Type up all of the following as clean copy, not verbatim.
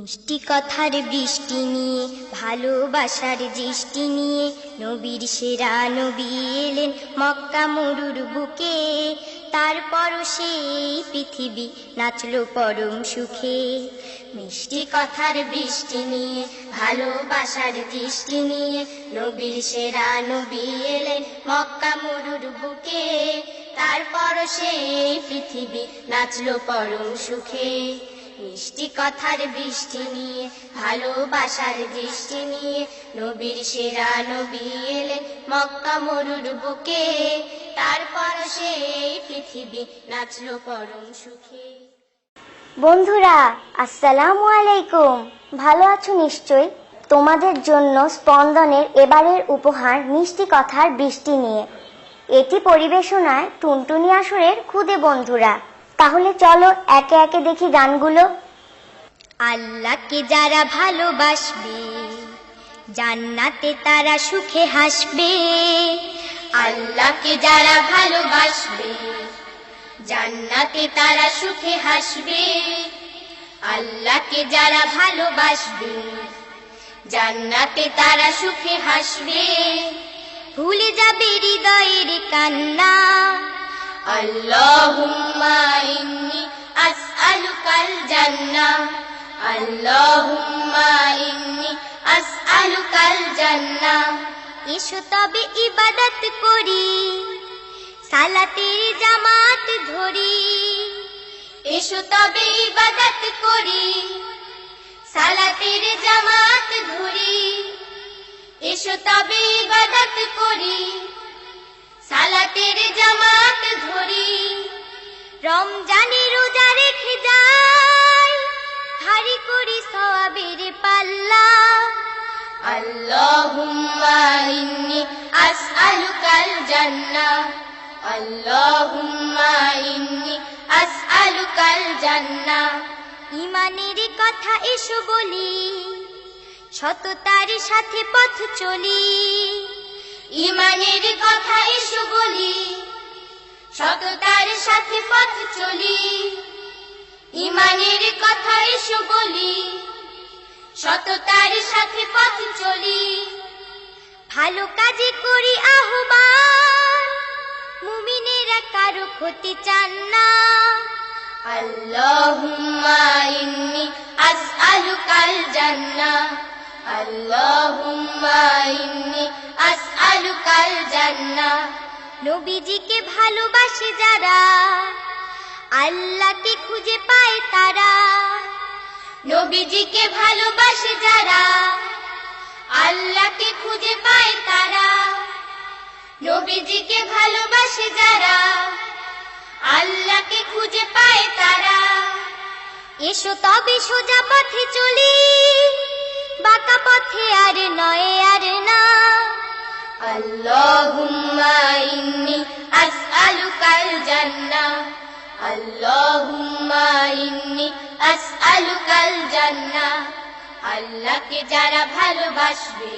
মিষ্টি কথার বৃষ্টি নিয়ে ভালোবাসার দৃষ্টি নিয়ে নবীর সেরা নবী এলেন মক্কা মরুর বুকে। তারপর সেই পৃথিবী নাচলো পরম সুখে। মিষ্টি কথার বৃষ্টি নিয়ে ভালোবাসার দৃষ্টি নিয়ে নবীর সেরা নবী এলেন মক্কা মরুর বুকে। তারপর সেই পৃথিবী নাচলো পরম সুখে। মিষ্টি কথার বৃষ্টি নিয়ে ভালোবাসার দৃষ্টি নিয়ে নবীর সেরা নবী এলেন মক্কা মরুর বুকে। তারপর সেই পৃথিবী নাচলো পরম সুখে। বন্ধুরা আসসালামু আলাইকুম, ভালো আছো নিশ্চয়ই। তোমাদের জন্য স্পন্দনের এবারের উপহার মিষ্টি কথার বৃষ্টি নিয়ে। এটি পরিবেশনায় টুনটুনি আসরের খুদে বন্ধুরা। তাহলে চলো একে একে দেখি গানগুলো। আল্লাহকে যারা ভালোবাসবে জান্নাতে তারা সুখে হাসবে। আল্লাহকে যারা ভালোবাসবে জান্নাতে তারা সুখে হাসবে। আল্লাহকে যারা ভালোবাসবে জান্নাতে তারা সুখে হাসবে। ভুলে যাবে হৃদয়ের কান্না। আল্লাহুম্মা ইন্নী আসআলুকাল জান্নাহ। আল্লাহুম্মা ইন্নী আসআলুকাল জান্নাহ। এসো তবে ইবাদত করি, সালাতের জামাত ধরি। এসো তবে ইবাদত করি, সালাতের জামাত ধরি। এসো তবে ইবাদত করি, সালাতের জামাত ধরি। রমজানে রোজা রেখে যাই, ভারী করি সওয়াবের পাল্লা। আল্লাহুম্মা ইন্নী আসআলুকাল জান্নাহ। আল্লাহুম্মা ইন্নী আসআলুকাল জান্নাহ। ঈমানের কথা এসো বলি, সততার সাথে পথ চলি। ঈমানের কথা এসো বলি, সততার সাথে পথ চলি। ঈমানের কথা এসো বলি, সততার সাথে পথ চলি। ভালো কাজে করি আহ্বান, মুমিনেরা কারো ক্ষতি চান না। আল্লাহুম্মা ইন্নী আসআলুকাল জান্নাহ। আল্লাহুম্মা ইন্নী আসআলুকাল জান্নাহ। নবীজিকে ভালোবাসে যারা আল্লাহকে খুঁজে পায় তারা। নবীজিকে ভালোবাসে যারা আল্লাহকে খুঁজে পায় তারা। নবীজিকে ভালোবাসে যারা আল্লাহকে খুঁজে পায় তারা। এসো তবে সোজা পথে চলি, বাঁকা পথে আর নয় আর না। আল্লাহুম্মা ইন্নী আসআলুকাল জান্নাহ। আল্লাহুম্মা ইন্নী আসআলুকাল জান্নাহ। আল্লাহকে যারা ভালোবাসবে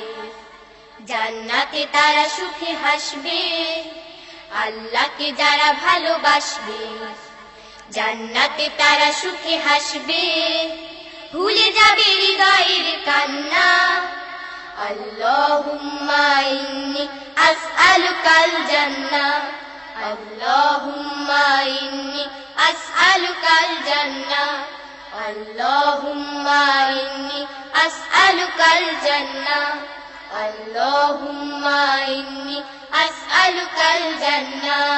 জান্নাতে তারা সুখে হাসবে। আল্লাহকে যারা ভালোবাসবে জান্নাতে তারা সুখে হাসবে। ভুলে যাবে হৃদয়ের কান্না। আল্লাহুম্মা ইন্নী আসআলুকাল জান্নাহ। আল্লাহুম্মা ইন্নী আসআলুকাল জান্নাহ। আল্লাহুম্মা ইন্নী আসআলুকাল জান্নাহ। আল্লাহুম্মা ইন্নী আসআলুকাল জান্নাহ।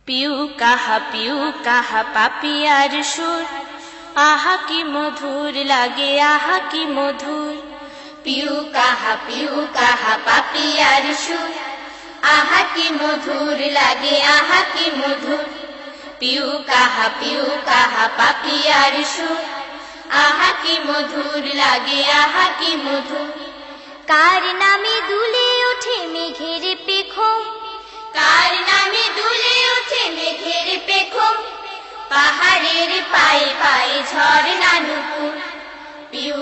পিউ কাহা পাপিয়ার সুর, আহা কি মধুর লাগে, আহা কি মধুর। পিউ কাহা পাপিয়ার সুর, আহা কি মধুর লাগে, আহা কি মধুর। পিউ কাহা পাপিয়ার সুর, আহা কি মধুর লাগে, আহা কি মধুর। কার নামে দুলে ওঠে মেঘের পেখম, কার নামে দুলে ওঠে মেঘের পেখম। পাহাড়ের পায়ে পায়ে ঝরনা নুপুর। পিউ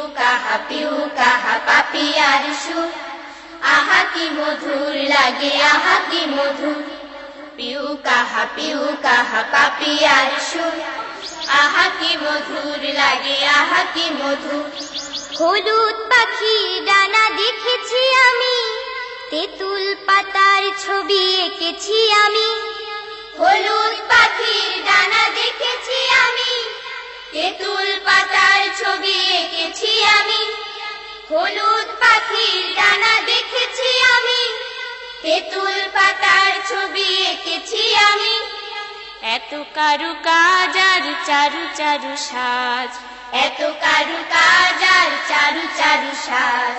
কাহা পাপিয়ার সুর, আহা কি মধুর লাগে, আহা কি মধুর। পিউ কাহা পাপিয়ার সুর, আহা কি মধুর লাগে, আহা কি মধুর। হলুদ পাখি ডানা দেখেছি আমি, তেঁতুল পাতার ছবি এঁকেছি আমি। হলুদ পাখির ডানা দেখেছি আমি, তেঁতুল পাতার ছবি এঁকেছি আমি। হলুদ পাখির ডানা দেখেছি আমি, তেঁতুল পাতার ছবি এঁকেছি আমি। এত কারু কাজ আর চারু চারু সাজ, এত কারু কাজ আর চারু চারু সাজ,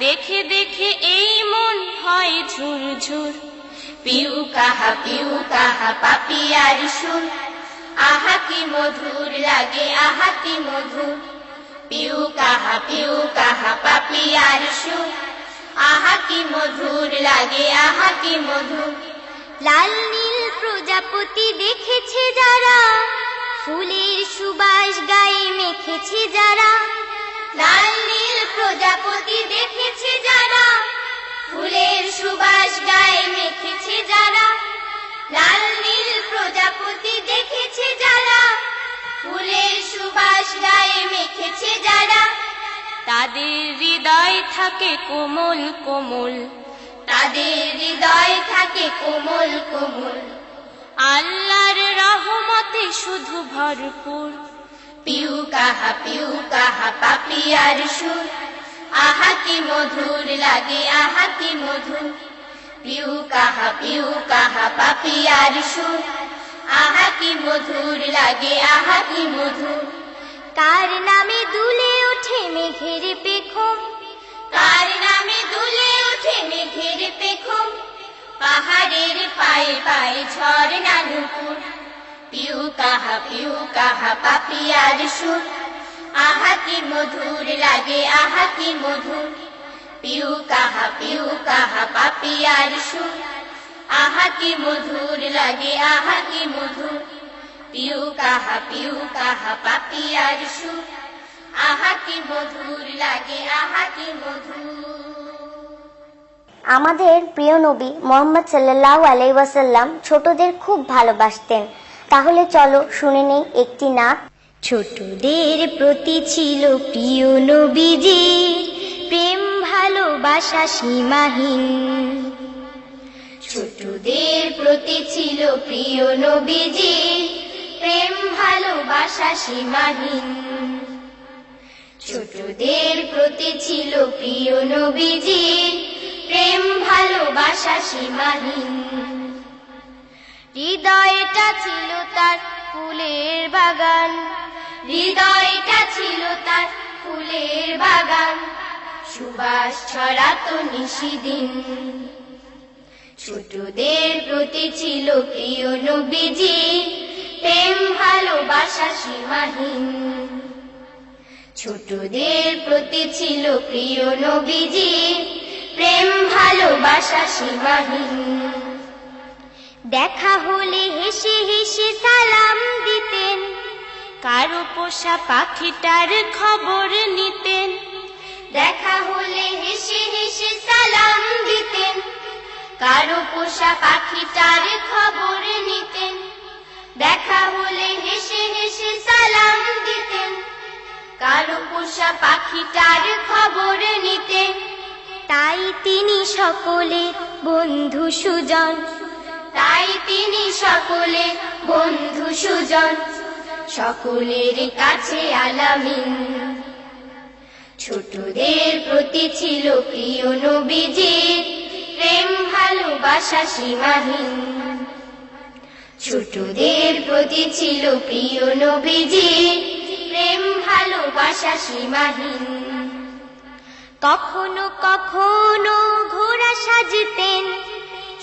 দেখে দেখে এই মন হয় ঝুরঝুর। পিউ কাহা পাপিয়ার সুর, আহা কি মধুর লাগে, আহা কি মধুর। পিউ কাহা পাপিয়ার সুর, আহা কি মধুর লাগে, আহা কি মধুর। লাল নীল প্রজাপতি দেখেছে যারা, ফুলের সুবাস গায়ে মেখেছে যারা। লাল নীল প্রজাপতি দেখেছে যারা, ফুলের সুবাস গায়ে মেখেছে যারা। লাল নীল প্রজাপতি দেখেছে যারা, ফুলের সুবাস গায়ে মেখেছে যারা। তাদের হৃদয় থাকে কোমল কোমল, তাদের হৃদয় থাকে কোমল কোমল। আল্লাহর রহমতে শুধু ভরপুর। পিউ কাহা পাপিয়ার সুর, আহা কি মধুর লাগে, আহা কি মধুর। পিউ কাহা পাপিয়ার সুর, আহা কি মধুর লাগে, আহা কি মধুর। কার নামে দুলে ওঠে মেঘের পেখম, কার নামে দুলে ওঠে মেঘের পেখম। পাহাড়ের পায়ে পায়ে ঝরনা নুপুর। পিউ কাহা পাপিয়ার সুর, আহা কি মধুর লাগে, আহা কি মধুর। পিউ কাহা পাপিয়ার সুর, আহা কি মধুর লাগে, আহা কি মধুর। পিউ কাহা পাপিয়ার সুর, আহা কি মধুর লাগে, আহা কি মধুর। আমাদের প্রিয় নবী মোহাম্মদ সাল্লাল্লাহু আলাইহি ওয়াসাল্লাম ছোটদের খুব ভালোবাসতেন। তাহলে চলো শুনে নেই একটি নাত। ছোটদের প্রতি ছিল প্রিয় নবীজি, প্রেম ভালোবাসা সীমাহীন। ছোটদের প্রতি ছিল প্রিয় নবীজি, প্রেম ভালোবাসা সীমাহীন। ছোটদের প্রতি ছিল প্রিয় নবীজি, প্রেম ভালোবাসা সীমাহীন। হৃদয়টা ছিল তার ফুলের বাগান, হৃদয়টা ছিল তার ফুলের বাগান, সুবাস ছড়াতো নিশিদিন। ছোটদের প্রতি ছিল প্রিয় নবীজি, প্রেম ভালোবাসা সীমাহীন। ছোটদের প্রতি ছিল প্রিয় নবীজি, প্রেম ভালোবাসা সীমাহীন। দেখা হলে হেসে হেসে সালাম দিতেন, কারো পোষা পাখিটার খবর নিতেন। দেখা হলে হেসে হেসে সালাম দিতেন, কারো পোষা পাখিটার খবর নিতেন। দেখা হলে হেসে হেসে সালাম দিতেন, কারো পোষা পাখিটার খবর নিতেন। তাই তিনি সকলের বন্ধু সুজন, তাই তিনি সকলের বন্ধু সুজন, সকলের কাছে আলামিন। ছোটদের প্রতি ছিল প্রিয় নবীজির, প্রেম ভালোবাসা সীমাহীন। ছোটদের প্রতি ছিল প্রিয় নবীজির, প্রেম ভালোবাসা সীমাহীন। কখনো কখনো ঘোড়া সাজতেন,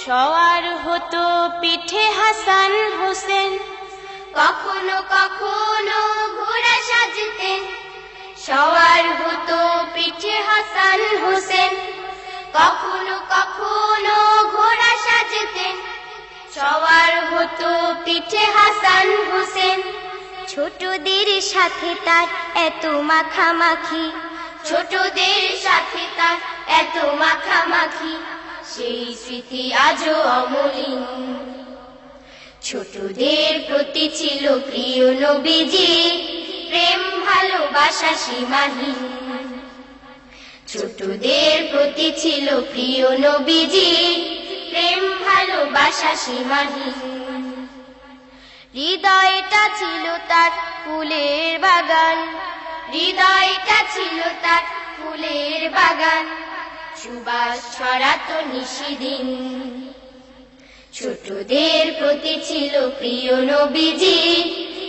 সওয়ার হতো পিঠে হাসান হোসেন। কখনো কখনো ঘোড়া সাজতেন, সওয়ার হতো পিঠে হাসান হোসেন। কখনো কখনো ঘোড়া সাজতেন, সওয়ার হতো পিঠে হাসান হোসেন। ছোটদের সাথে তার এত মাখামাখি, ছোটদের সাথে তার এত মাখামাখি, সেই স্মৃতি আজও অমলিন। ছোটদের প্রতি ছিল প্রিয় নবীজি প্রেম ভালোবাসা সীমাহীন। ছোটদের প্রতি ছিল প্রিয় নবীজি প্রেম ভালোবাসা সীমাহীন। হৃদয়টা ছিল তার ফুলের বাগান, হৃদয়টা ছিল তার ফুলের বাগান, সুবাস ছড়াতো নিশিদিন। ছোটদের প্রতি ছিল প্রিয় নবীজি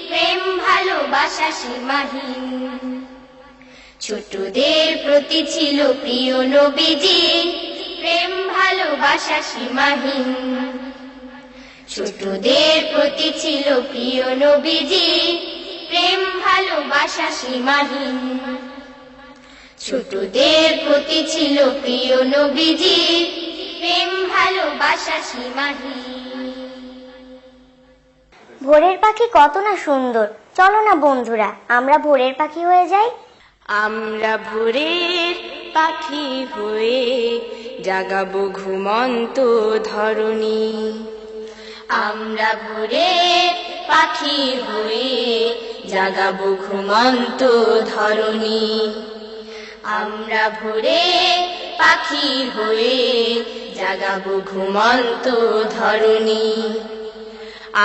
প্রেম ভালোবাসা সীমাহীন। ছোটদের প্রতি ছিল প্রিয় নবীজি প্রেম ভালোবাসা সীমাহীন। ছোটদের প্রতি ছিল প্রিয় নবীজি প্রেম ভালোবাসা সীমাহীন। ছোটদের প্রতি ছিল প্রিয় নবীজি প্রেম ভালোবাসা সীমাহীন। ভোরের পাখি কত না সুন্দর, চলো না বন্ধুরা আমরা ভোরের পাখি হয়ে যাই। আমরা ভোরের পাখি হয়ে জাগাবো ঘুমন্ত ধরণী। আমরা ভোরের পাখি হয়ে জাগাবো ঘুমন্ত ধরণী। আমরা ভোরের পাখি হয়ে জাগাবো ঘুমন্ত ধরণী।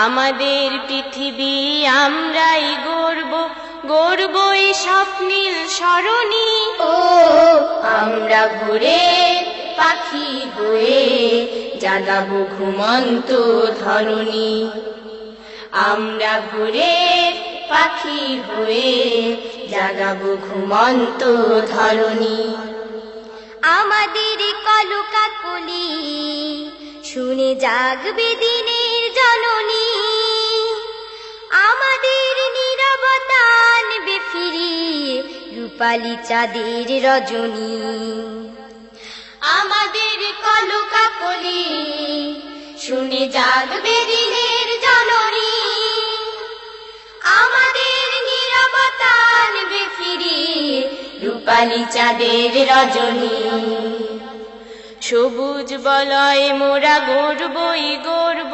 আমাদের পৃথিবী আমরাই গড়ব, গড়ব এই স্বপ্নীল সরণী। ও আমরা ভোরের পাখি হয়ে জাগাবো ঘুমন্ত ধরণী। আমরা ভোরের পাখি হয়ে জাগাবো ঘুমন্ত ধরণী। আমাদের কলকাকলি শুনে জাগবে দিনের জননী, আমাদের নীরবতা আনবে ফিরিয়ে রূপালী চাঁদের রজনী। আমাদের কলকাকলি শুনে জাগবে দিনের জননী, আমাদের নীরবতা আনবে ফিরিয়ে রূপালী চাঁদের রজনী। সবুজ বলয় মোরা গড়বই গড়ব,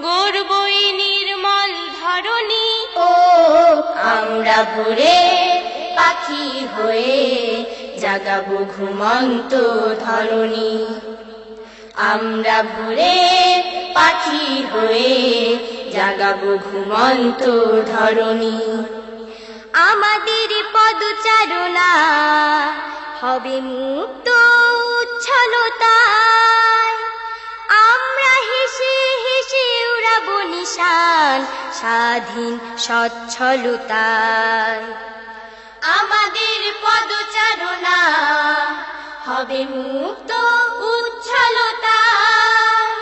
গড়বই নির্মল ধরণী। ও আমরা ভোরের পাখি হয়ে জাগাবো ঘুমন্ত ধরণী। আমরা ভোরের পাখি হয়ে জাগাবো ঘুমন্ত ধরণী। আমাদের পদচারণা হবে মুক্ত উচ্ছলতায়, আমরা হেসে হেসে উড়াবো নিশান স্বাধীন সচ্ছলতায়। আমাদের পদচারণা হবে মুক্ত উচ্ছলতায়,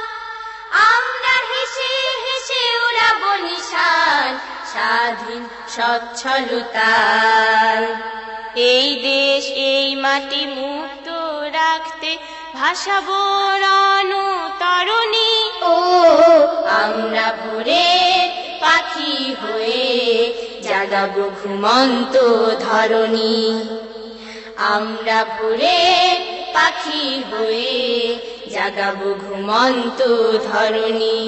আমরা হেসে হেসে উড়াবো নিশান স্বাধীন সচ্ছলতায়। এই দেশ এই মাটি মুক্ত রাখতে ভাসাবো রণতরণী। ও আমরা ভোরের পাখি হয়ে জাগাবো ঘুমন্ত ধরণী। আমরা ভোরের পাখি হয়ে জাগাবো ঘুমন্ত ধরণী।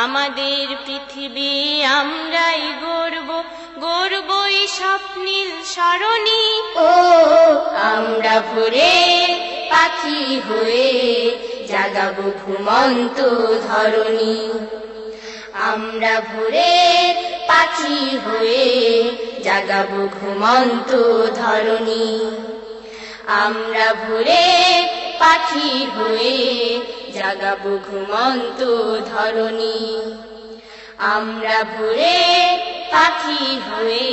আমাদের পৃথিবী আমরাই গড়ব, গড়বই স্বপ্নীল সরণী। ও আমরা ভোরের পাখি হয়ে জাগাবো ঘুমন্ত ধরণী। আমরা ভোরের পাখি হয়ে জাগাবো ঘুমন্ত ধরণী। আমরা ভোরের পাখি হয়ে জাগাবো ঘুমন্ত ধরণী। আমরা ভোরের পাখি হয়ে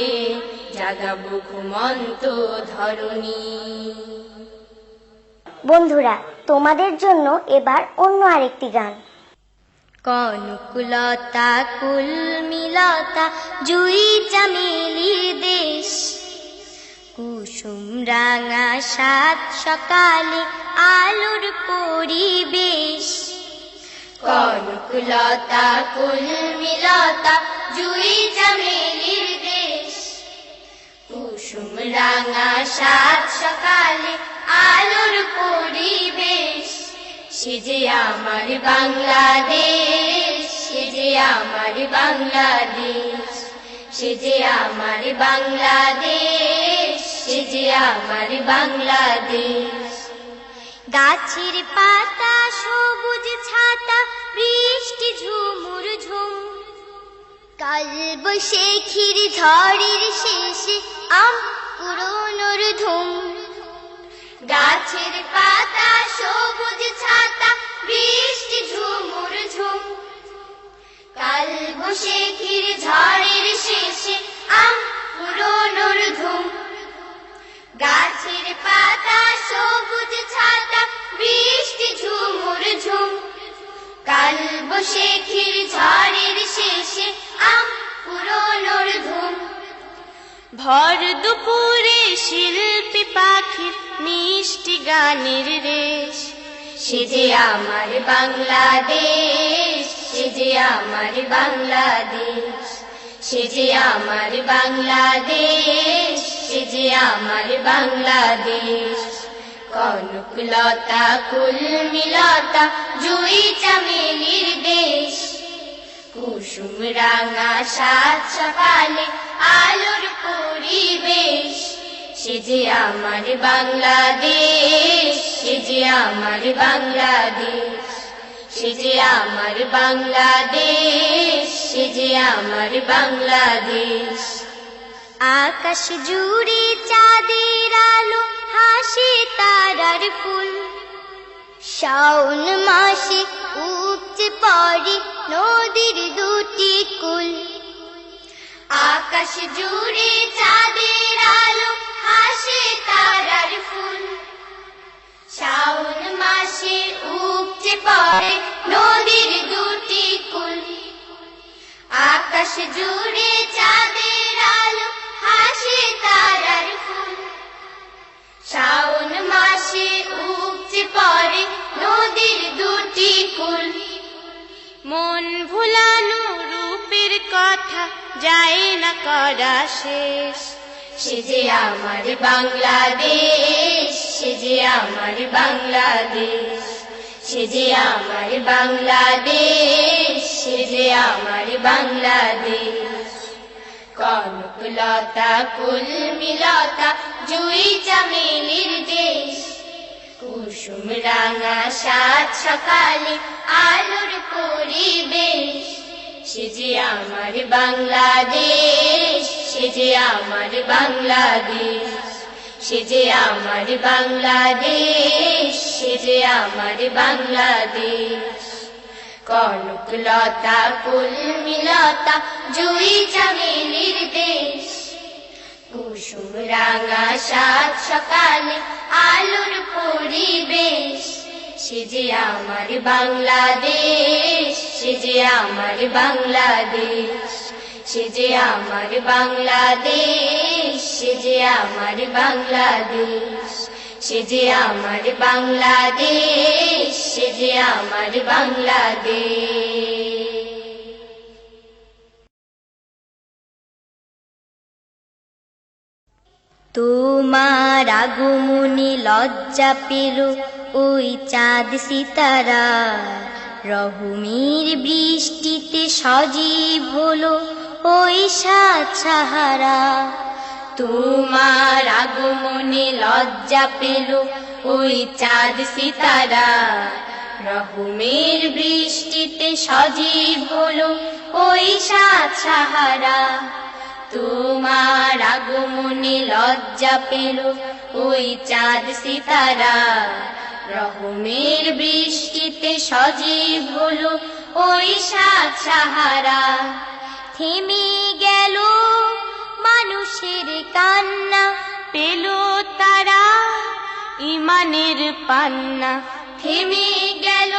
জাগাবো ঘুমন্ত ধরণী। বন্ধুরা তোমাদের জন্য এবার অন্য আরেকটি গান। কনকলতা কুলমিলতা জুই চামেলির দেশ, কুসুম রাঙা সাত সকালে আলোর পরিবেশ। কনকলতা কুলমিলতা জুই চামেলির দেশ, কুসুম রাঙা সাত সকালে আলোর পরিবেশ। সে যে আমার বাংলাদেশ, সে যে আমার বাংলাদেশ, সে যে আমার বাংলাদেশ, সে যে আমার বাংলাদেশ। গাছের পাতা সবুজ ছাতা, বৃষ্টি ঝুমুর ঝুম, কাল বৈশাখীর ঝড়ের শেষে আম কুড়োনোর ধুম। গাছের পাতা সবুজ ছাতা, বৃষ্টি ঝুমুর ঝুম, কাল বৈশাখীর ঝড়ের শেষে আম কুড়োনোর ধুম। গাছের পাতা সবুজ ছাতা, বৃষ্টি ঝুমুর ঝুম, কাল বৈশাখীর ঝড়ের শেষে আম কুড়োনোর ধুম। ভর দুপুরে শিল্পী পাখির মিষ্টি গানের রেশ, সে যে আমার বাংলাদেশ, সে যে আমার বাংলাদেশ, সে যে আমার বাংলাদেশ, সে যে আমার বাংলাদেশ। কনকলতা কুলমিলতা জুই চামেলির দেশ, কুসুম রাঙা সাত সকালে আলোর পরিবেশ। সে যে আমার বাংলাদেশ, সে যে আমার বাংলাদেশ, সে যে আমার বাংলাদেশ, সে যে আমার বাংলাদেশ। আকাশ জুড়ে চাঁদের আলো, হাসে তারার ফুল, শাওন মাসে উপচে পড়ে নদীর দুটি কুল। আকাশ জুড়ে চাঁদের আলো, হাসে তারার ফুল, শাওন মাসে উপচে পড়ে নদীর দুটি কুল। আকাশ জুড়ে চাঁদের আলো, হাসে তারার ফুল, শাওন মাসে উপচে পড়ে নদীর দুটি কুল। মন ভুলানো রূপের কথা যায় না করা শেষ, সে যে আমার বাংলাদেশ, সে যে আমার বাংলাদেশ, সে যে আমার বাংলাদেশ, সে যে আমার বাংলাদেশ। কনকলতা কুলমিলতা জুই চামেলির দেশ, কুসুম রাঙা সাত সকালে আলোর পরিবেশ। সে যে আমার বাংলাদেশ, সে যে আমার বাংলাদেশ, সে যে আমার বাংলাদেশ, সে যে আমার বাংলাদেশ। কনকলতা কুলমিলতা জুই চামেলির দেশ, কুসুম রাঙা সাত সকালে আলোর পরিবেশ। সে যে আমার বাংলাদেশ, সে যে আমার বাংলাদেশ, সে যে আমার বাংলাদেশ, সে যে আমার বাংলাদেশ, সে যে আমার বাংলাদেশ, সে যে আমার বাংলাদেশ। তোমার আগমনে লজ্জা পেল ওই চাঁদ সিতারা, রহমের বৃষ্টিতে সজীব হলো ওই সাত সাহারা। তোমার আগমনে লজ্জা পেল ওই চাঁদ সিতারা, রহমের বৃষ্টিতে সজীব হলো ওই সাত সাহারা। তোমার আগমনে লজ্জা পেল ওই চাঁদ সিতারা, রহমের বৃষ্টিতে সজীব হলো ওই সাত সাহারা। থেমে গেল মানুষের কান্না, পেল তারা ইমানের পান্না। থেমে গেল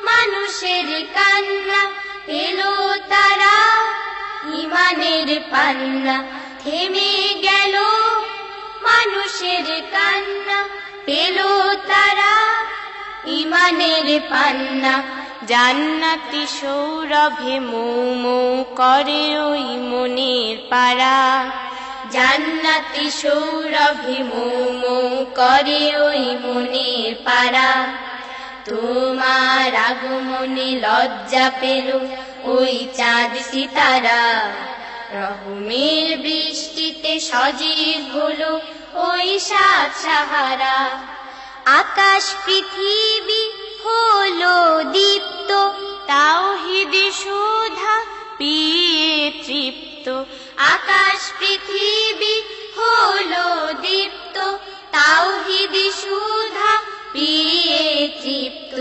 মানুষের কান্না, পেল তারা ইমানের পান্না। থেমে গেল মানুষের কান্না, পেল তারা ইমানের পান্না। জান্নাতি সৌরভে মৌ মৌ করে ওই মনের পাড়া, জান্নাতি সৌরভে মৌ মৌ করে ওই মনের পাড়া। তোমার আগমনে লজ্জা পেল ওই চাঁদ সিতারা। রহমের বৃষ্টিতে সজীব হলো ওই সাত সাহারা। আকাশ পৃথিবী হলো দীপ্ত, তাওহীদি সুধা পিয়ে তৃপ্ত। আকাশ পৃথিবী হলো দীপ্ত, তাওহীদি সুধা পিয়ে তৃপ্ত।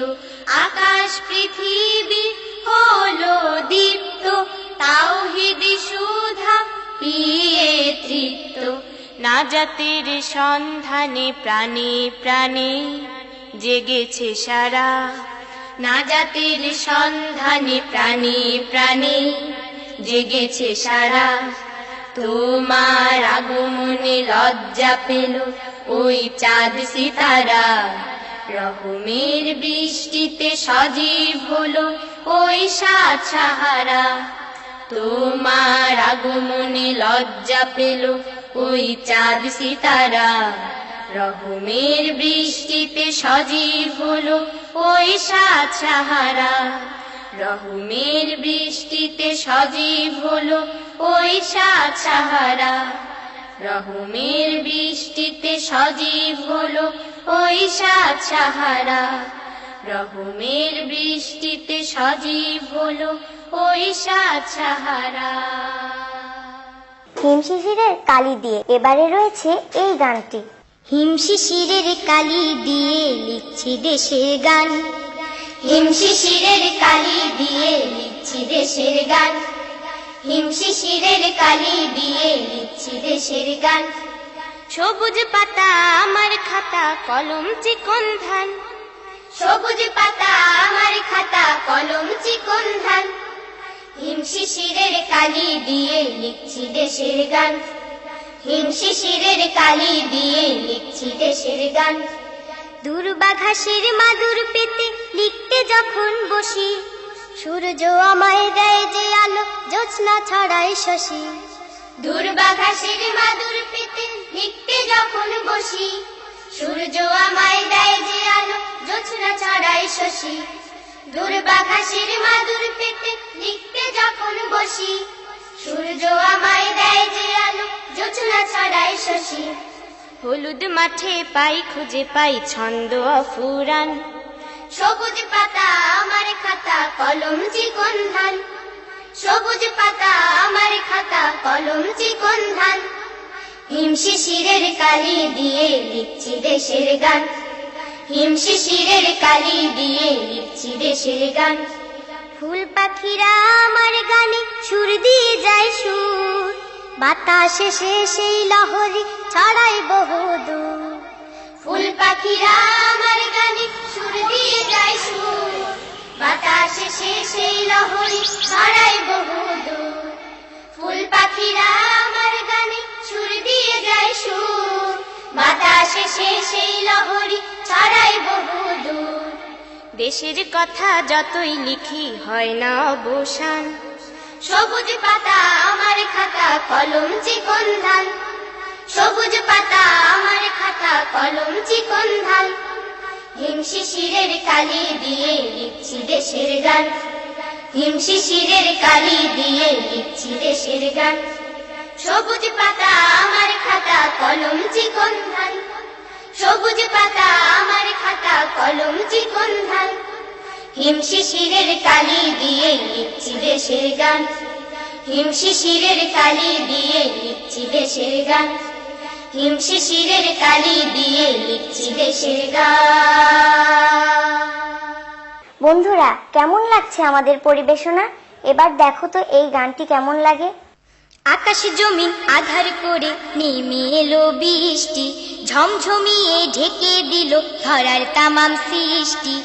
আকাশ পৃথিবী হলো দীপ্ত, তাওহীদি সুধা পিয়ে তৃপ্ত। নাজাতের সন্ধানে প্রাণে প্রাণে জেগেছে সারা। নাজাতের সন্ধানে প্রাণে প্রাণে জেগেছে সারা। তোমার আগমনে লজ্জা পেল ওই চাঁদ সিতারা। রহমের বৃষ্টিতে সজীব হলো ওই সাত সাহারা। তোমার আগমনে লজ্জা পেল ওই চাঁদ সিতারা। রহমের বৃষ্টিতে সজীব হলো ওই সাত সাহারা। রহমের বৃষ্টিতে সজীব হলো ওই সাত সাহারা। রহমের বৃষ্টিতে সজীব হলো ওই সাত সাহারা। রহমের বৃষ্টিতে সজীব হলো ওই সাত সাহারা। হিমশিশিরের কালি দিয়ে এবারে রয়েছে এই গানটি। হিমশিশিরের কালি দিয়ে লিখছি দেশের গান, হিমশিশিরের কালি দিয়ে লিখছি দেশের গান। হিমশিশিরের কালি দিয়ে লিখছি দেশের গান। সবুজ পাতা আমার খাতা কলম চিকন ধান, সবুজ পাতা আমার খাতা কলম চিকন ধান। হিমশিশিরের কালি দিয়ে লিখছি দেশের গান। হিমশিশিরের কালি দিয়ে লিখছি দেশের গান। দুর্বা ঘাসের মাদুর পেতে লিখতে যখন বসি, সূর্য আমায় দেয় যে আলো, জ্যোৎস্না ছড়ায় শশী। দুর্বা ঘাসের মাদুর পেতে লিখতে যখন বসি, সূর্য আমায় দেয় যে আলো, জ্যোৎস্না ছড়ায় শশী। দুর্বা ঘাসের মাদুর পেতে লিখতে যখন বসি, সূর্য আমায় দেয় যে আলো, জ্যোৎস্না ছড়ায় শশী। হলুদ মাঠে পাই খুঁজে পাই ছন্দ অফুরান। সবুজ পাতা আমার খাতা কলম চিকন ধান। সবুজ পাতা আমার খাতা কলম চিকন ধান। হিমশিশিরের কালি দিয়ে লিখছি দেশের গান। হিমশিশিরের কালি দিয়ে লিখছি দেশের গান। ফুল পাখিরা আমার গানে সুর দিয়ে যায় সুর, বাতাসে সেই লহরী ছড়াই বহুদূর। ফুল পাখিরা আমার গানে সুর দিয়ে যায় সুর, বাতাসে সেই লহরী ছড়াই বহুদূর। ফুল পাখিরা আমার গানে সুর দিয়ে যায় সুর, বাতাসে সেই লহরী ছড়াই বহুদূর। দেশের কথা যতই লিখি হয় না অবসান। সবুজ পাতা আমার খাতা কলম চিকন ধান। সবুজ পাতা আমার খাতা কলম চিকন ধান। হিমশিশিরের কালি দিয়ে লিখছি দেশের গান। হিমশিশিরের কালি দিয়ে লিখছি দেশের গান। সবুজ পাতা আমার খাতা কলম চিকন ধান। সবুজ পাতা আমার খাতা কলম চিকন ধান। হিমশিশিরের কালি দিয়ে লিখছি দেশের গান। হিমশিশিরের কালি দিয়ে লিখছি দেশের গান। হিমশিশিরের কালি দিয়ে লিখছি দেশের গান। বন্ধুরা, কেমন লাগছে আমাদের পরিবেশনা? এবার দেখো তো এই গানটি কেমন লাগে। আকাশ জমিন আধার করে নেমে এলো বৃষ্টি, ঝমঝমিয়ে ঢেকে দিল ধরার তামাম সৃষ্টি।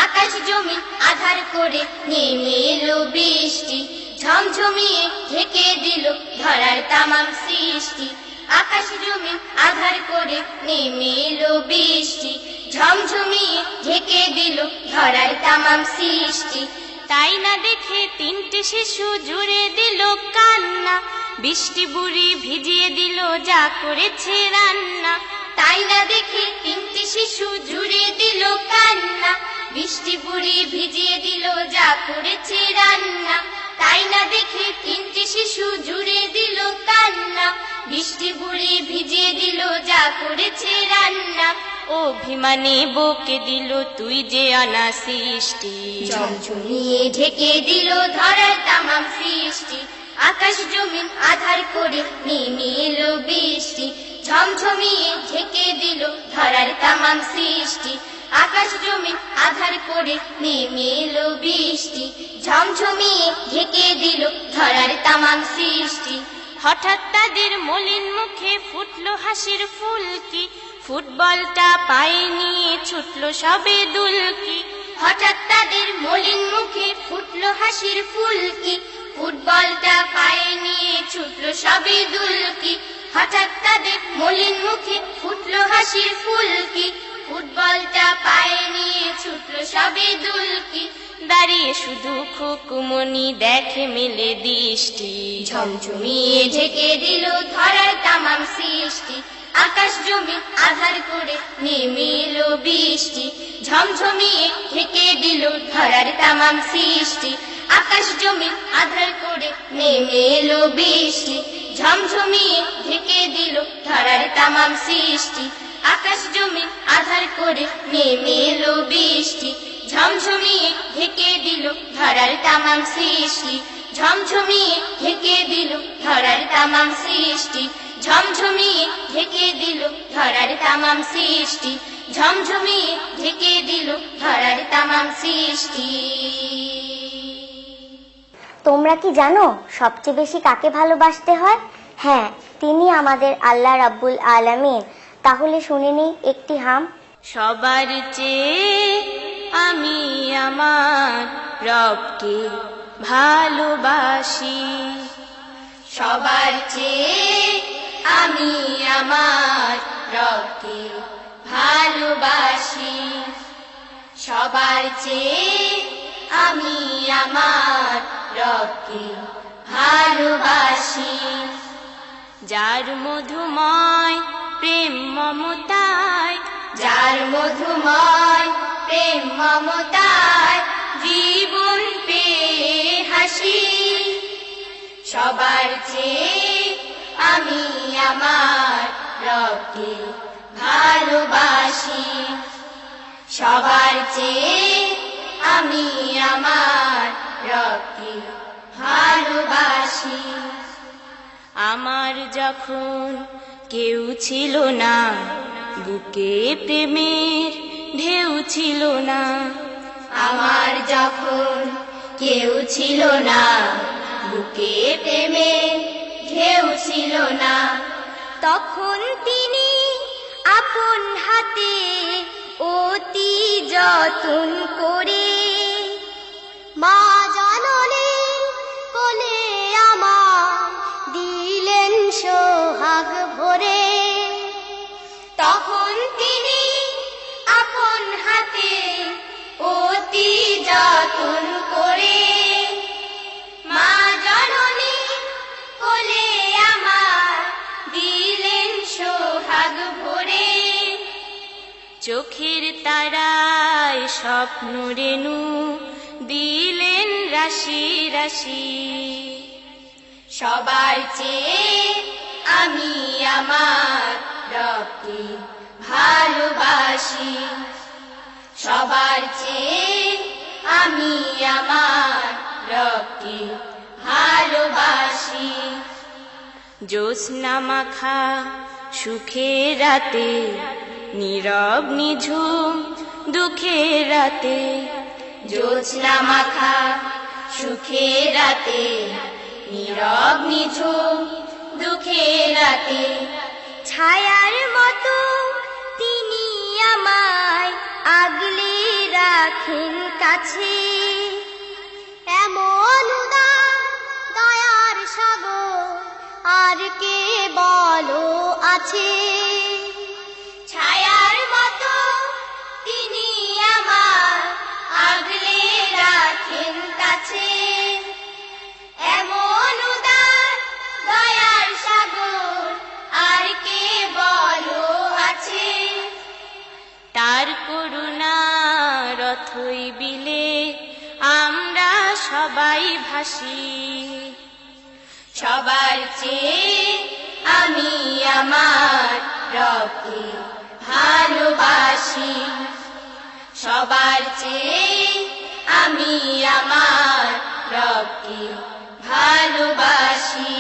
আকাশ জমিন আধার করে নেমে এলো বৃষ্টি, ঝমঝমিয়ে ঢেকে দিল ধরার তামাম সৃষ্টি। আকাশ জমিন আধার করে নেমে এলো বৃষ্টি, ঝমঝমিয়ে ঢেকে দিল ধরার তামাম সৃষ্টি। তাই না দেখে তিনটে শিশু জুড়ে দিল কান্না, বৃষ্টি বুড়ি ভিজিয়ে দিল যা করেছে রান্না। তাই না দেখে তিনটি শিশু জুড়ে দিল কান্না, বৃষ্টি বুড়ি ভিজিয়ে দিল যা করেছে রান্না, তাই না দেখে তিনটে শিশু জুড়ে দিল কান্না, বৃষ্টি বুড়ি ভিজিয়ে দিল যা করেছে রান্না। অভিমানে বকে দিল তুই যে আনা সৃষ্টি, ঝমঝমিয়ে ঢেকে দিল ধরার তামাম সৃষ্টি, আকাশ জমিন আধার করে নেমে এলো বৃষ্টি, ঝমঝমিয়ে ঢেকে দিল ধরার তামাম সৃষ্টি, আকাশ জমিন আধার করে নেমে এলো বৃষ্টি, ঝমঝমিয়ে ঢেকে দিল ধরার তামাম সৃষ্টি। হঠাৎ তাদের মলিন মুখে ফুটলো হাসির ফুলকি, ফুটবলটা পায়ে নিয়ে ছুটলো সবে দুলকি। হঠাৎ তাদের মলিন মুখে ফুটলো হাসির ফুলকি, ফুটবলটা পায়ে নিয়ে ছুটলো সবে দুলকি। হঠাৎ তাদের মলিন মুখে ফুটলো হাসির ফুলকি, ফুটবলটা পায়ে নিয়ে ছুটলো সবে দুলকি। দাঁড়িয়ে শুধু খুকুমনি দেখে মেলে দৃষ্টি, ঝমঝমিয়ে ঢেকে দিল ধরার তামাম সৃষ্টি, আকাশ জমিন আধার করে নেমে এলো বৃষ্টি, ঝমঝমিয়ে ঢেকে দিল ধরার তামাম সৃষ্টি, আকাশ জমিন আধার করে নেমে এলো বৃষ্টি, ঝমঝমিয়ে ঢেকে দিল ধরার তামাম সৃষ্টি, আকাশ জমিন আধার করে নেমে এলো বৃষ্টি, ঝমঝমিয়ে ঢেকে দিল ধরার তামাম সৃষ্টি, ঝমঝমিয়ে ঢেকে দিল ধরার তামাম সৃষ্টি, ঝমঝমিয়ে ঢেকে দিল ধরার তামাম সৃষ্টি, ঝমঝমিয়ে ঢেকে দিল ধরার তামাম সৃষ্টি। তোমরা কি জানো সবচেয়ে বেশি কাকে ভালোবাসতে হয়? হ্যাঁ, তিনি আমাদের আল্লাহ রাব্বুল আলামিন। তাহলে শুনে নিই একটি হাম। সবার চেয়ে আমি আমার রবকে ভালোবাসি, সবার চেয়ে আমি আমার রবকে ভালোবাসি, সবার চেয়ে আমি আমার রবকে ভালোবাসি। যার মধুময় প্রেম মমতায়, যার মধুময় প্রেম মমতায় জীবন পেয়ে হাসি, সবার চেয়ে আমি আমার রবকে ভালোবাসি, সবার চেয়ে আমি আমার রবকে ভালোবাসি। আমার যখন কেউ ছিল না, বুকে প্রেমের ঢেউ ছিল না, আমার যখন কেউ ছিল না, বুকে প্রেমের ঢেউ ছিল না, তখন তিনি আপন হাতে অতি যতন করে মা জননী কোলে আমার দিলেন সোহাগ ভরে। তখন তিনি আপন হাতে অতি যতন করে মা জননী কোলে আমার দিলেন সোহাগ ভরে। চোখের তারায় স্বপ্ন রেণু দিলেন রাশি রাশি, সবার চেয়ে আমি আমার রবকে ভালোবাসি, সবার চেয়ে আমি আমার রবকে ভালোবাসি। জ্যোৎস্না মাখা সুখের রাতে, নীরব নিঝুম দুঃখের রাতে, জ্যোৎস্না মাখা সুখের রাতে, নীরব নিঝুম দুঃখের রাতে, ছায়ার মতো তিনি আমায় আগলে রাখেন কাছে। এমন উদার দয়ার সাগর আর কে বলো আছে। ছায়ার মতো তিনি আমার আগলে রাখেন কাছে। এমন উদার দয়ার সাগর আর কে বলো আছে। তার করুণা রথ অথই বিলে আমরা সবাই ভাসি। সবার চেয়ে আমি আমার রবকে ভালোবাসি। সবার চেয়ে আমি আমার রবকে ভালোবাসি।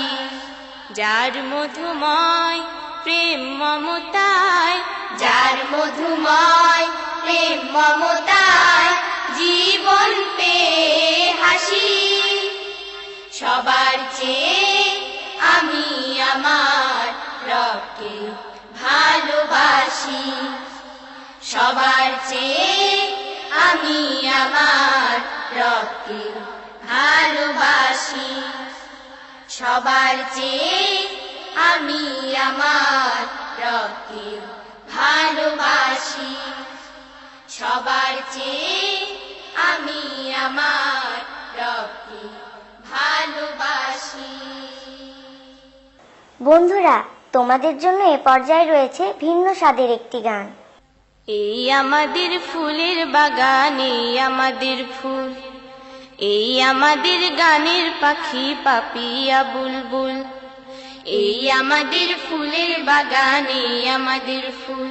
যার মধুময় প্রেম মমতায়, যার মধুময় প্রেম মমতায় জীবন পেয়ে হাসি। সবার চেয়ে আমি আমার রবকে ভালোবাসি। সবার চেয়ে আমি আমার রবকে ভালোবাসি। সবার চেয়ে আমি আমার রবকে ভালোবাসি। সবার চেয়ে আমি আমার রবকে ভালোবাসি। বন্ধুরা, তোমাদের জন্য এ পর্যায়ে রয়েছে ভিন্ন স্বাদের একটি গান। এই আমাদের ফুলের বাগান, এই আমাদের ফুল, এই আমাদের গানের পাখি পাপিয়া বুলবুল। এই আমাদের ফুলের বাগান, এই আমাদের ফুল,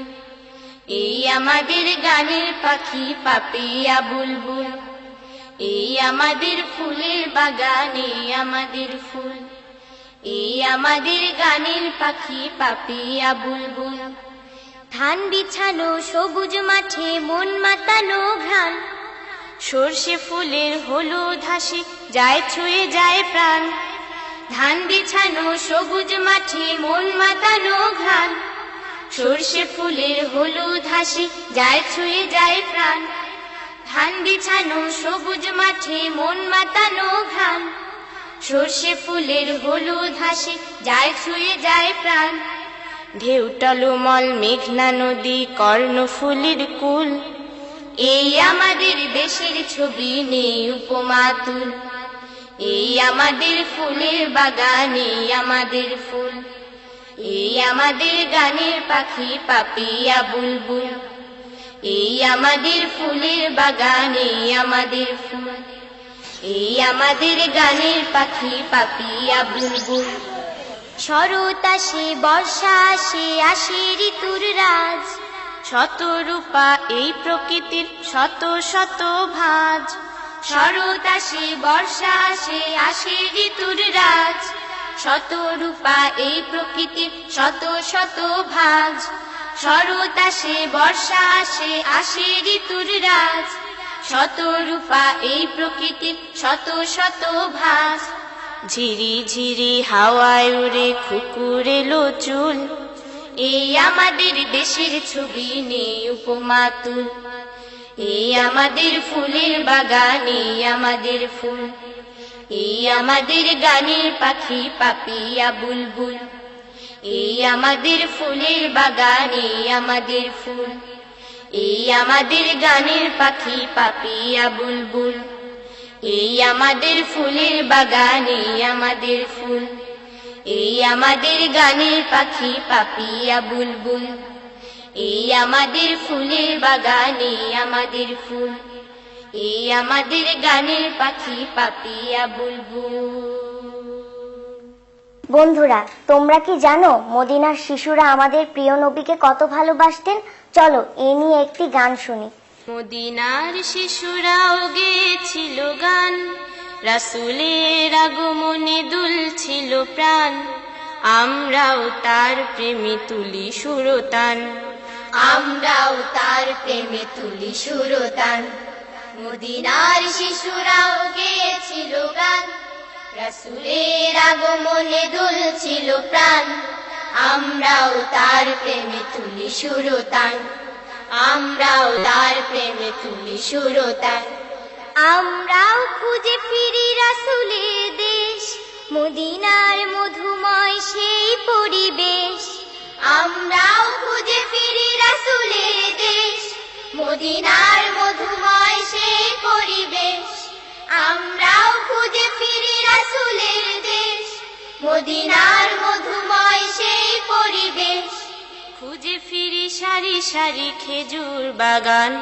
এই আমাদের গানের পাখি পাপিয়া বুলবুল। এই আমাদের ফুলের বাগান, এই আমাদের ফুল, এই আমাদের গানের পাখি পাপিয়া বুলবুল। ধান বিছানো সবুজ মাঠে মন মাতানো ঘ্রাণ, সর্ষে ফুলের হলুদ হাসি যায় ছুঁয়ে যায় প্রাণ। ধান বিছানো সবুজ মাঠে মন মাতানো ঘ্রাণ, সর্ষে ফুলের হলুদ হাসি যায় ছুঁয়ে যায় প্রাণ। ধান বিছানো সবুজ মাঠে মন মাতানো ঘ্রাণ, সর্ষে ফুলের হলুদ হাসি যায় ছুঁয়ে যায় প্রাণ। ঢেউ টলমল মেঘনা নদী কর্ণফুলের কুল, এই আমাদের দেশের ছবি নেই উপমা তুল। এই আমাদের ফুলের বাগান, এই আমাদের ফুল, এই আমাদের গানের পাখি পাপিয়া বুলবুল। এই আমাদের ফুলের বাগান, এই আমাদের ফুল, এই আমাদের গানের পাখি পাপিয়া বুলবুল। শরৎ আসে বর্ষা আসে আসে ঋতুর রাজ, শত রূপা এই প্রকৃতির শত শত ভাজ। শরৎ আসে বর্ষা আসে আসে ঋতুর রাজ, শত রূপা এই প্রকৃতির শত শত ভাজ। শরৎ আসে বর্ষা আসে আসে ঋতুর রাজ, শত রূপা এই প্রকৃতির শত শত ভাজ। ঝিরি ঝিরি হাওয়ায় উড়ে কুকুর এলো চুল, এই আমাদের দেশের ছবি নেই উপমা তুল। এই আমাদের ফুলের বাগান, এই আমাদের ফুল, এই আমাদের গানের পাখি পাপিয়া বুলবুল। এই আমাদের ফুলের বাগান, এই আমাদের ফুল, এই আমাদের গানের পাখি পাপিয়া বুলবুল। এই আমাদের ফুলের বাগান, এই আমাদের ফুল, এই আমাদের গানের পাখি পাপিয়া বুলবুল। এই আমাদের ফুলের বাগান, এই আমাদের ফুল, এই আমাদের গানের পাখি পাপিয়া বুলবুল। বন্ধুরা, তোমরা কি জানো মদিনার শিশুরা আমাদের প্রিয় নবীকে কত ভালোবাসতেন? চলো এ নিয়ে একটি গান শুনি। মদিনার শিশুরাও গেয়েছিল গান, রাসূলের আগমনে দুলছিল প্রাণ। আমরাও তার প্রেমে তুলি সুরতান, আমরাও তার প্রেমে তুলি সুরতান। মদিনার শিশুরাও গেয়েছিল গান, রাসূলের আগমনে দুলছিল প্রাণ। আমরাও তার প্রেমে তুলি সুরতান, আমরাও তার প্রেমে তুলি সুরতান। আমরাও খুঁজে ফিরি রাসূলের দেশ, মদিনার মধুময় সেই পরিবেশ। আমরাও খুঁজে ফিরি রাসূলের দেশ, মদিনার মধুময় সেই পরিবেশ। আমরাও খুঁজে ফিরি রাসূলের দেশ, মদিনার মধুময় সেই পরিবেশ। খুঁজে ফিরি সারি সারি খেজুর বাগান,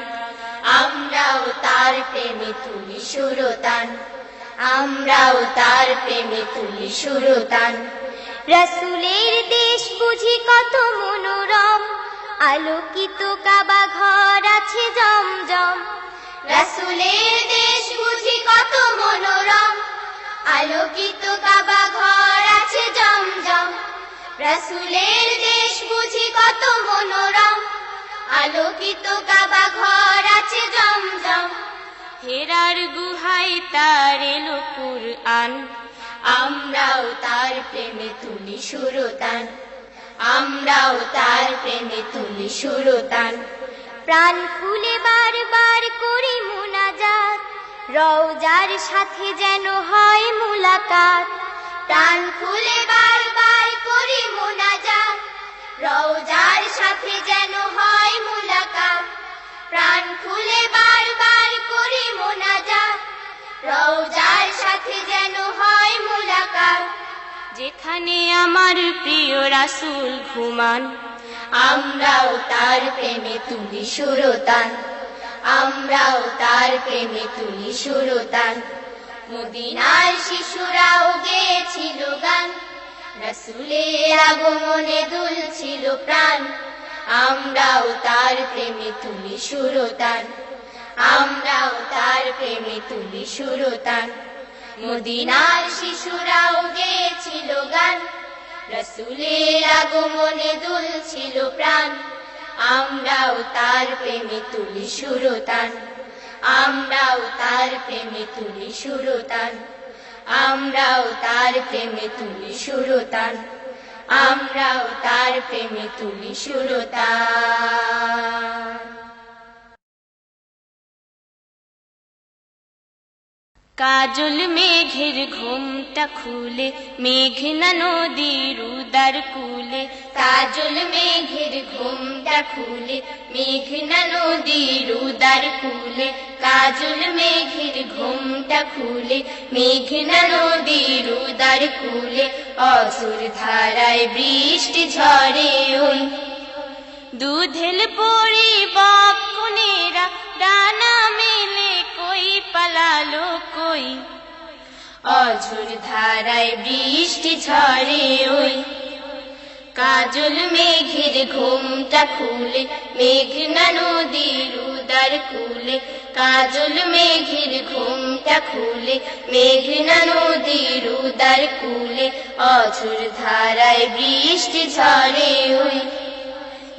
আমরাও তার প্রেমে তুলি সুরতান, আমরাও তার প্রেমে তুলি সুরতান। রাসূলের দেশ বুঝি কত মনোরম, আলোকিত কাবা ঘর আছে জমজম। রাসূলের দেশ বুঝি কত মনোরম, আলোকিত কাবা ঘর আছে জমজম। রাসূলের দেশ বুঝি কত মনোরম, আলোকিত কাবা ঘর আছে জমজম। হেরার গুহায় তার এলো কুরআন, আমরাও তার প্রেমে তুলি সুরতান, আমরাও তার প্রেমে তুলি সুরতান। প্রাণ খুলে বারবার করি মুনাজাত, রওজার সাথে যেন হয় মুলাকাত। প্রাণ খুলে বারবার করি মুনাজাত, রওজার সাথে যেন হয় মুলাকাত। প্রাণ খুলে বারবার করি মুনাজাত, রওজার সাথে যেন হয় মুলাকাত। যেখানে আমার প্রিয় রাসূল ঘুমান, আমরাও তার প্রেমে তুলি সুরতান, আমরাও তার প্রেমে তুলি সুরতান। মদিনার শিশুরাও গেয়েছিল গান, রাসূলের আগমনে দুলছিল প্রাণ। আমরাও তার প্রেমে তুলি সুরতান, আমরাও তার প্রেমে তুলি সুরতান। মদিনার শিশুরাও গেয়েছিল গান, রাসূলের আগমনে দুলছিল প্রাণ। আমরাও তার প্রেমে তুলি সুরতান, আমরাও তার প্রেমে তুলি সুরতান। আমরাও তার প্রেমে তুলি সুরতান, আমরাও তার প্রেমে তুলি সুরতান। কাজল মেঘের ঘুমটা খুলে, মেঘনা নদীর উদার কুলে। কাজল মেঘের ঘুমটা খুলে, মেঘনা নদীর উদার কুলে। কাজল মেঘের ঘুমটা খুলে, মেঘনা নদীর উদার কুলে। অঝোর ধারায় বৃষ্টি ঝরে ওই, দুধেল পরি বকুনেরা ডানা মেলে কই পালালো কই। অঝোর ধারায় বৃষ্টি ঝরে ওই। কাজল মেঘের ঘুমটা খুলে, মেঘনা নদীর উদার কুলে। কাজল মেঘের ঘুমটা খুলে, মেঘনা নদীর উদার কুলে। অঝোর ধারায় বৃষ্টি ঝরে ওই।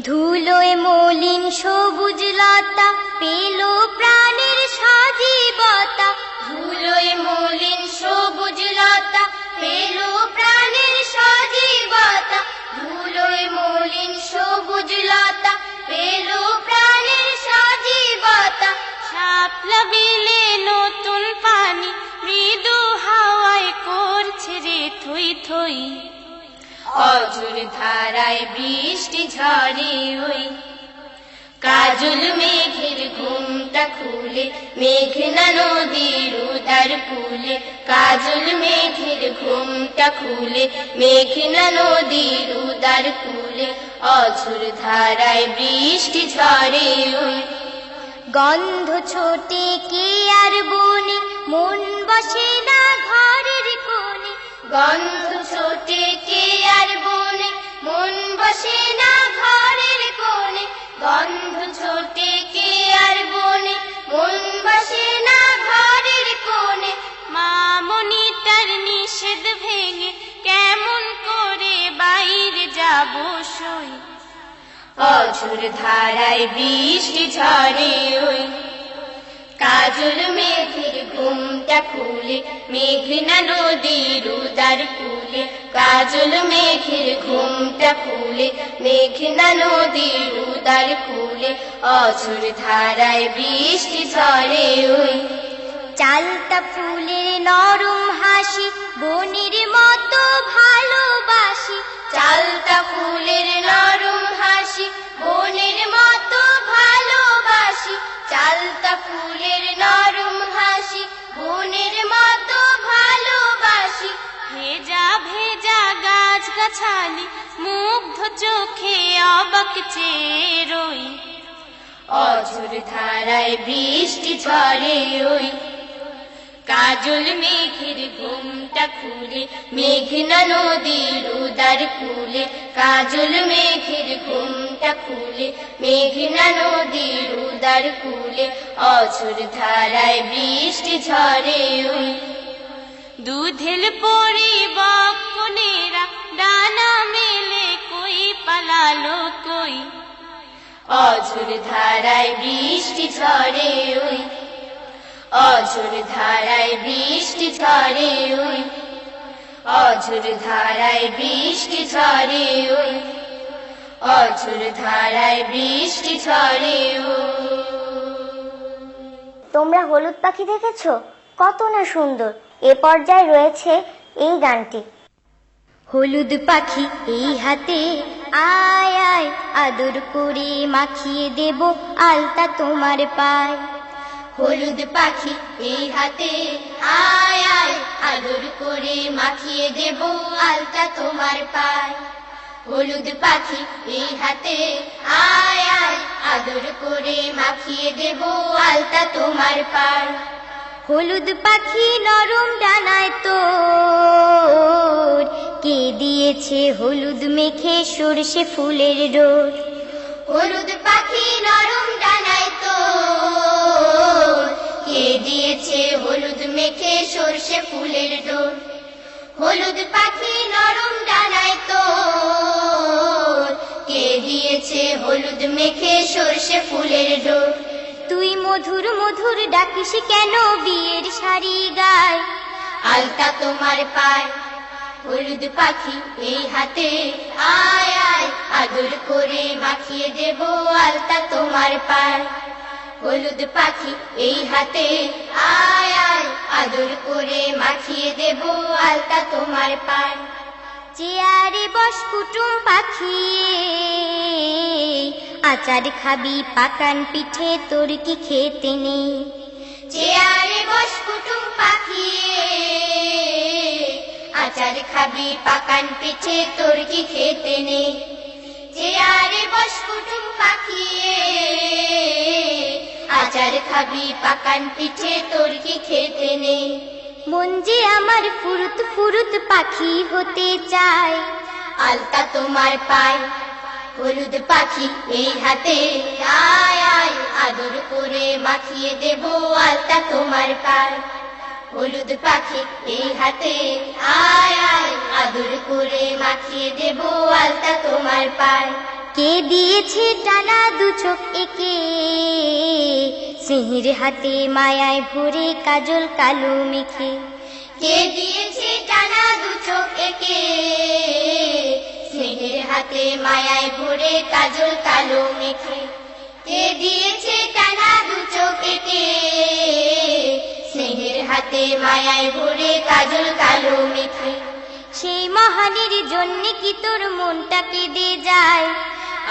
ধুলোয় মলিন সবুজ লতা পেল প্রাণের সজীবতা। ধুলোয় মলিন সবুজ লতা পেল প্রাণের সজীবতা। ধুলোয় মলিন সবুজ লতা পেল প্রাণের সজীবতা। শাপলা বিলে নতুন পানি, মৃদু হাওয়ায় করছে রে থই থই। অঝোর ধারায় বৃষ্টি ঝরে ওই। কাজল মেঘের ঘুমটা খুলে, মেঘনা নদীর উদার কুলে। কাজল মেঘের ঘুমটা খুলে, মেঘনা নদীর উদার কুলে। অঝোর ধারায় বৃষ্টি ঝরে ওই। গন্ধ ছোটে কে আর বনে, মন বসে না ঘরের কোণে। গন্ধ ছোটে কে আর বনে, মন বসে না ঘরের কোণে। গন্ধ ছোটে কে আর বনে, মন বসে না ঘরের কোণে। মামনিটার নিষেধ ভেঙে কেমন করে বাইরে যাব সই। অঝোর ধারায় বৃষ্টি ঝরে ওই। কাজল মেঘের ঘুমটা খুলে, মেঘনা নদীর উদার কুলে। কাজল মেঘের ঘুমটা খুলে, মেঘনা নদীর উদার কুলে। অঝোর ধারায় বৃষ্টি ঝরে ওই। চালতা ফুলের নরম হাসি, বনের মতো ভালোবাসি। চালতা ফুলের নরম হাসি, বনের মতো ভালোবাসি। চালতা ফুলের নরম হাসি, বনের মতো ভালোবাসি। ভেজা ভেজা গাছ গাছালি, মুগ্ধ চোখে অবাক চেয়ে রই। অঝোর ধারায় বৃষ্টি ঝরে ওই কাজল মেঘের ঘুমটা খুলে মেঘনা নদীর উদার কূলে কাজল মেঘের ঘুমটা খুলে মেঘনা নদীর উদার কূলে অঝোর ধারায় বৃষ্টি ঝরে ওই দুধেল পরে বকনেরা ডানা মেলে কই পালালো কই অঝোর ধারায় বৃষ্টি ঝরে ওই অঝোর ধারায় বৃষ্টি ঝরে ওই অঝোর ধারায় বৃষ্টি ঝরে ওই অঝোর ধারায় বৃষ্টি ঝরে ওই তোমরা হলুদ পাখি দেখেছো? কত না সুন্দর। এ পর্যায়ে রয়েছে এই গানটি। হলুদ পাখি এই হাতে, আয় আয় আদর করে মাখিয়ে দেব আলতা তোমার পায়। হলুদ পাখি এই হাতে, আয় আয় আদর করে মাখিয়ে দেব আলতা তোমার পায়। হলুদ পাখি এই হাতে, আয় আয় আদর করে মাখিয়ে দেব আলতা তোমার পায়। হলুদ পাখি নরম ডানায় তোর, কে দিয়েছে হলুদ মেখে সরষে ফুলের ডোর। হলুদ পাখি নরম ডানায় তোর, কে দিয়েছে হলুদ মেখে সরষে ফুলের ডোর। হলুদ পাখি নরম ডানায় তোর, কে দিয়েছে হলুদ মেখে সরষে ফুলের ডোর। তুই মধুর মধুর ডাকিস কেন বিয়ের শাড়ি গায়। আলতা তোমার পায়। হলুদ পাখি এই হাতে, আয় আয় আদর করে মাখিয়ে দেব আলতা তোমার পায়। হলুদ পাখি এই হাতে, আয় আয় আদর করে মাখিয়ে দেব আলতা তোমার পায়। চেয়ারে বস কুটুম পাখি, আচার খাবি পাকান পিঠে তোর কি খেতে নেই। চেয়ারে বস কুটুম পাখি, আচার খাবি পাকান পিঠে তোর কি খেতে নেই। চেয়ারে বস কুটুম পাখি, আচার খাবি পাকান পিঠে তোর কি খেতে নেই। মন যে আমার ফুরুত ফুরুত পাখি হতে চায়। আলতা তোমার পায়। হলুদ পাখি এই হাতে, আয় আয় আদর করে মাখিয়ে দেব আলতা তোমার পায়। হলুদ পাখি এই হাতে, আয় আয় আদর করে মাখিয়ে দেব আলতা তোমার পায়। কে দিয়েছে টানা দু চোখ একে, সিঁহির হাতে মায়ায় ভরে কাজল কালো মেখে। কে দিয়েছে টানা দু চোখ একে, স্নেহের হাতে মায়ায় ভরে কাজল কালো মেখে। কে দিয়েছে টানা দু চোখ একে, স্নেহের হাতে মায়ায় ভরে কাজল কালো মেখে। সেই মহানের জন্য কি তোর মনটা কেঁদে যায়।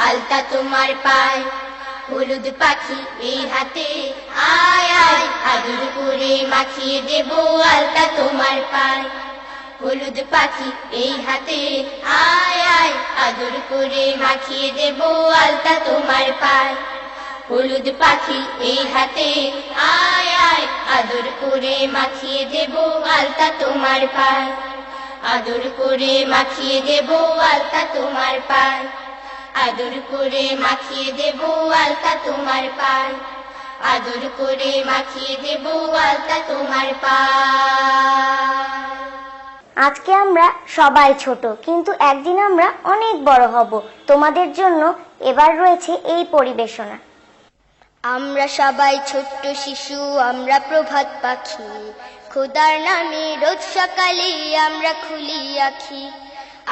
আলতা তোমার পায়। হলুদ পাখি এই হাতে, আয় আয় আদর করে মাখিয়ে দেব আলতা তোমার পায়। হলুদ পাখি এই হাতে, আয় আয় আদর করে মাখিয়ে দেব আলতা তোমার পায়। হলুদ পাখি এই হাতে, আয় আয় আদর করে মাখিয়ে দেব আলতা তোমার পায়। আদর করে মাখিয়ে দেব আলতা তোমার পায়। আদর করে মাখিয়ে দেব আলতা তোমার পায়। আদর করে মাখিয়ে দেব আলতা তোমার পায়। আজকে আমরা সবাই ছোট, কিন্তু একদিন আমরা অনেক বড় হব। তোমাদের জন্য এবার রয়েছে এই পরিবেশনা। আমরা সবাই ছোট্ট শিশু, আমরা প্রভাত পাখি, খোদার নামে রোজ সকালে আমরা খুলি আঁখি।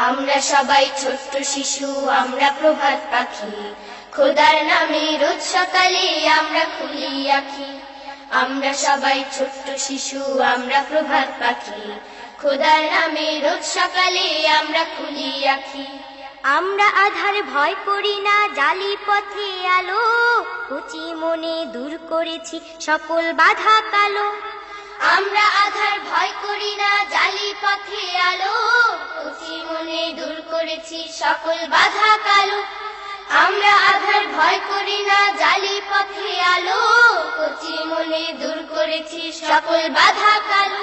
আমরা সবাই ছোট্ট শিশু, আমরা প্রভাত পাখি, খোদার নামে রোজ সকালে আমরা খুলি আঁখি। আমরা সবাই ছোট্ট শিশু, আমরা প্রভাত পাখি, খোদার নামে রোজ সকালে আমরা খুলি আঁখি। আমরা আধার ভয় করি না, জালি পথে আলো, কুচি মনে দূর করেছি সকল বাধা কালো। আমরা আধার ভয় করি না, জালি পথে আলো, কুচি মনে দূর করেছি সকল বাধা কালো। আমরা আধার ভয় করি না, জালি পথে আলো, কচি মনে দূর করেছি সকল বাধা কালো।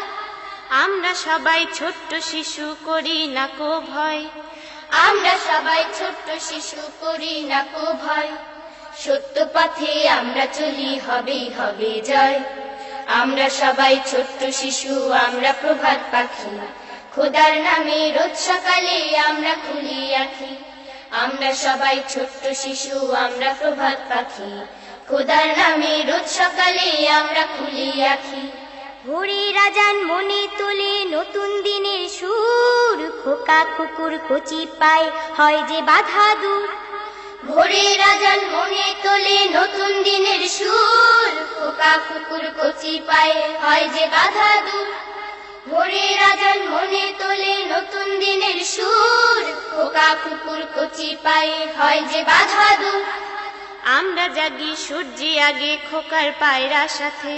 আমরা সবাই ছোট্ট শিশু, করি না কো ভয়। আমরা সবাই ছোট্ট শিশু, করি না কো ভয়। সত্য পথে আমরা চলি, হবেই হবে জয়। আমরা সবাই ছোট্ট শিশু, আমরা প্রভাত পাখি, খোদার নামে রোজ সকালে আমরা খুলি আঁখি। আমরা সবাই ছোট্ট শিশু, আমরা প্রভাত পাখি, খোদার নামে রোজ সকালে আমরা খুলি আঁখি। ভোরের আজান মনে তোলে নতুন দিনের সুর, খোকা কুকুর কচি পায় হয় যে বাধা দূর। ভোরের আজান মনে তোলে নতুন দিনের সুর, খোকা কুকুর কচি পায়ে হয় যে বাধা দূর। ভোরের আজান মনে তোলে নতুন দিনের সুর, খোকা কুকুর কচি পায়ে হয় যে বাধা দূর। আমরা জাগি সূর্যি আগে, খোকার পায়রা সাথে।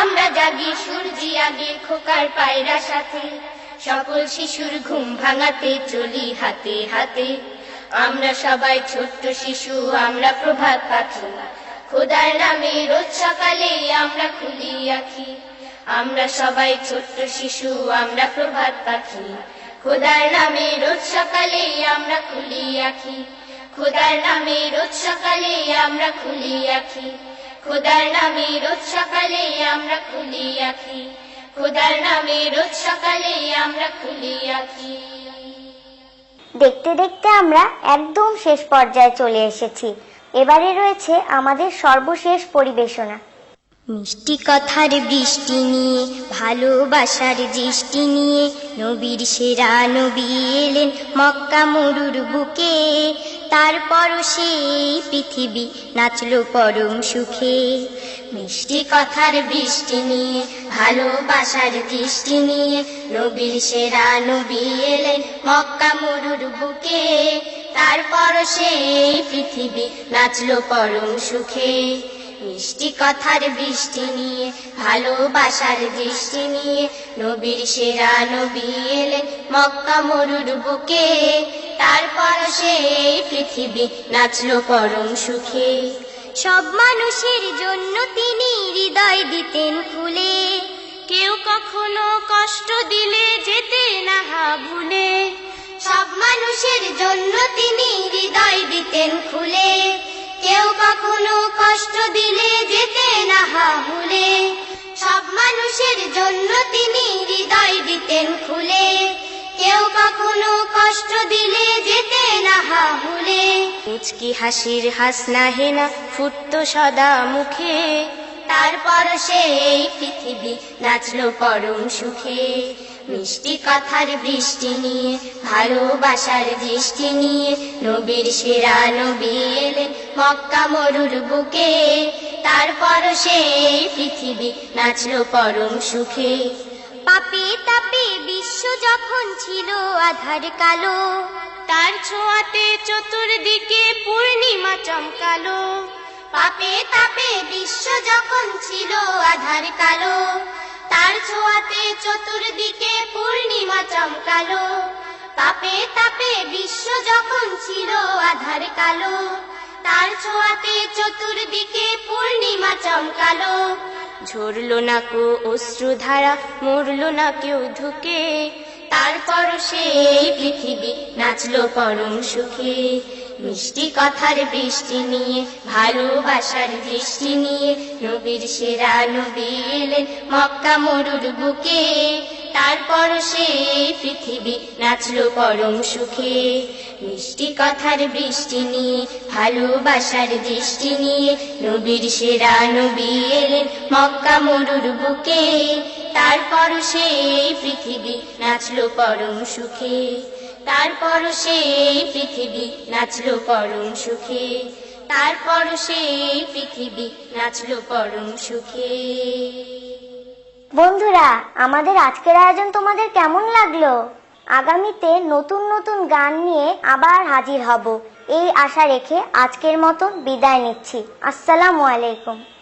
আমরা জাগি সূর্যি আগে, খোকার পায়রা সাথে। সকল শিশুর ঘুম ভাঙাতে চলি হাতে হাতে। আমরা সবাই ছোট্ট শিশু, আমরা প্রভাত পাখি, খোদার নামে রোজ সকালে আমরা খুলি আঁখি। আমরা সবাই ছোট্ট শিশু, আমরা প্রভাত পাখি, খোদার নামে রোজ সকালে আমরা খুলি আঁখি। খোদার নামে রোজ সকালে আমরা খুলি আঁখি। খোদার নামে রোজ সকালে আমরা খুলি আঁখি। খোদার নামে রোজ সকালে আমরা খুলি আঁখি। দেখতে দেখতে আমরা একদম শেষ পর্যায়ে চলে এসেছি। এবারে রয়েছে আমাদের সর্বশেষ পরিবেশনা। মিষ্টি কথার বৃষ্টি নিয়ে, ভালোবাসার দৃষ্টি নিয়ে, নবীর সেরা নবী এলেন মক্কা মরুর বুকে। তারপর সেই পৃথিবী নাচলো পরম সুখে। মিষ্টি কথার বৃষ্টি নিয়ে, ভালোবাসার দৃষ্টি নিয়ে, নবীর সেরা নবী এলেন মক্কা মরুর বুকে। তারপর সেই পৃথিবী নাচলো পরম সুখে। মিষ্টি কথার বৃষ্টি নিয়ে, ভালোবাসার দৃষ্টি নিয়ে, নবীর সেরা নবী এলেন মক্কা মরুর বুকে। তারপর সেই পৃথিবী নাচলো পরম সুখে। সব মানুষের জন্য তিনি হৃদয় দিতেন খুলে। কেউ কখনো কষ্ট দিলে যেতে না ভুলে। সব মানুষের জন্য তিনি হৃদয় দিতেন খুলে। কেউ কখনো কষ্ট দিলে যেতে না ভুলে। সব মানুষের জন্য তিনি হৃদয় দিতেন খুলে। কেউ কখনো কষ্ট দিলে যেতে না ভুলে। মুচকি হাসির হাসনা হেনা ফুটতো সদা মুখে। তারপর সেই পৃথিবী নাচলো পরম সুখে। মিষ্টি কথার বৃষ্টি নিয়ে, ভালোবাসার দৃষ্টি নিয়ে, নবীর সেরা নবী এলেন মক্কা মরুর বুকে। তারপর সেই পৃথিবী নাচলো পরম সুখে। পাপে তাপে বিশ্ব যখন ছিল আধার কালো, তার ছোঁয়াতে চতুর্দিকে পূর্ণিমা চমকালো। পাপে তাপে বিশ্ব যখন ছিল আধার কালো, তার ছোঁয়াতে চতুর্দিকে পূর্ণিমা চমকালো। পাপে তাপে বিশ্ব যখন ছিল আধার কালো, তার ছোঁয়াতে চতুর্দিকে পূর্ণিমা চমকালো। ঝরলো না কো অশ্রুধারা, মরলো না কেউ ধুকে। তারপর সেই পৃথিবী নাচলো পরম সুখে। মিষ্টি কথার বৃষ্টি নিয়ে, ভালোবাসার দৃষ্টি নিয়ে, নবীর সেরা নবী এলেন মক্কা মরুর বুকে। তারপর সেই পৃথিবী নাচলো পরম সুখে। মিষ্টি কথার বৃষ্টি নিয়ে, ভালোবাসার দৃষ্টি নিয়ে, নবীর সেরা নবী এলেন মক্কা মরুর বুকে। তারপর সেই পৃথিবী নাচলো পরম সুখে। তারপর সেই পৃথিবী নাচলো পরম সুখে। তারপর সেই পৃথিবী নাচলো পরম সুখে। বন্ধুরা, আমাদের আজকের আয়োজন তোমাদের কেমন লাগলো? আগামীতে নতুন নতুন গান নিয়ে আবার হাজির হব, এই আশা রেখে আজকের মতো বিদায় নিচ্ছি। আসসালামু আলাইকুম।